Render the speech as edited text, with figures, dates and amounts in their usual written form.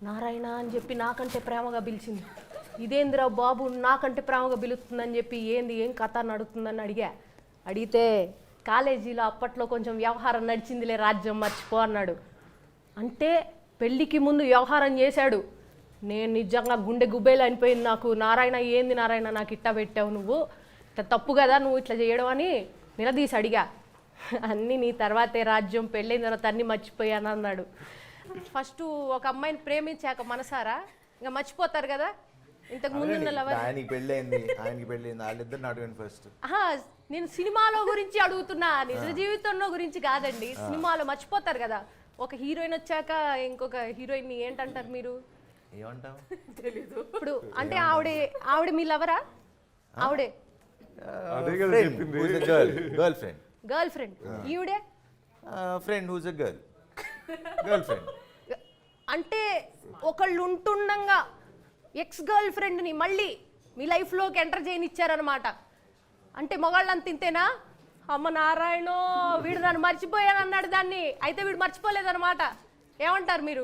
నారాయణ అని చెప్పి నాకంటే ప్రేమగా పిలిచింది. ఇదేందిరా బాబు నాకంటే ప్రేమగా పిలుస్తుందని చెప్పి ఏం కథ నడుస్తుందని అడిగితే కాలేజీలో అప్పట్లో కొంచెం వ్యవహారం నడిచిందిలే రాజ్యం మర్చిపో అన్నాడు. అంటే పెళ్ళికి ముందు వ్యవహారం చేశాడు. నేను నిజంగా గుండె గుబ్బేలు అనిపోయింది నాకు. నారాయణ ఏంది నారాయణ నాకు ఇట్టా పెట్టావు, నువ్వు ఇట్లా తప్పు కదా నువ్వు ఇట్లా చేయడం అని నిలదీసి అడిగా. అన్నీ నీ తర్వాతే రాజ్యం, పెళ్ళైన తర్వాత అన్నీ మర్చిపోయాను అన్నాడు. ఫస్ట్ ఒక అమ్మాయిని ప్రేమించాక మనసారా ఇంకా మర్చిపోతారు కదా ఇంతకు ముందున్న లవర్. ఆయనకి పెళ్ళైంది వాళ్ళిద్దరు నాటు ఫస్ట్. నేను సినిమాలో గురించి అడుగుతున్నా, నిజ జీవితంలో గురించి కాదండి. సినిమాలో మర్చిపోతారు కదా. ఒక హీరోయిన్ వచ్చాక ఇంకొక హీరోయిన్ ఏంటంటారు మీరు? ఏమంటావు తెలీదు. ఇప్పుడు అంటే ఆవిడ మీ లవరా? ఆవిడే గర్ల్ ఫ్రెండ్. Girl friend. ఈవిడే friend who's a girl friend. అంటే ఒకళ్ళు ఉంటుండగా ఎక్స్ గర్ల్ ఫ్రెండ్ని మళ్ళీ మీ లైఫ్లోకి ఎంటర్ చేయనిచ్చారనమాట. అంటే మగాళ్ళంత ఇంతేనా? అమ్మ నారాయణ వీడు నన్ను మర్చిపోయాను అన్నాడు దాన్ని, అయితే వీడు మర్చిపోలేదన్నమాట. ఏమంటారు మీరు?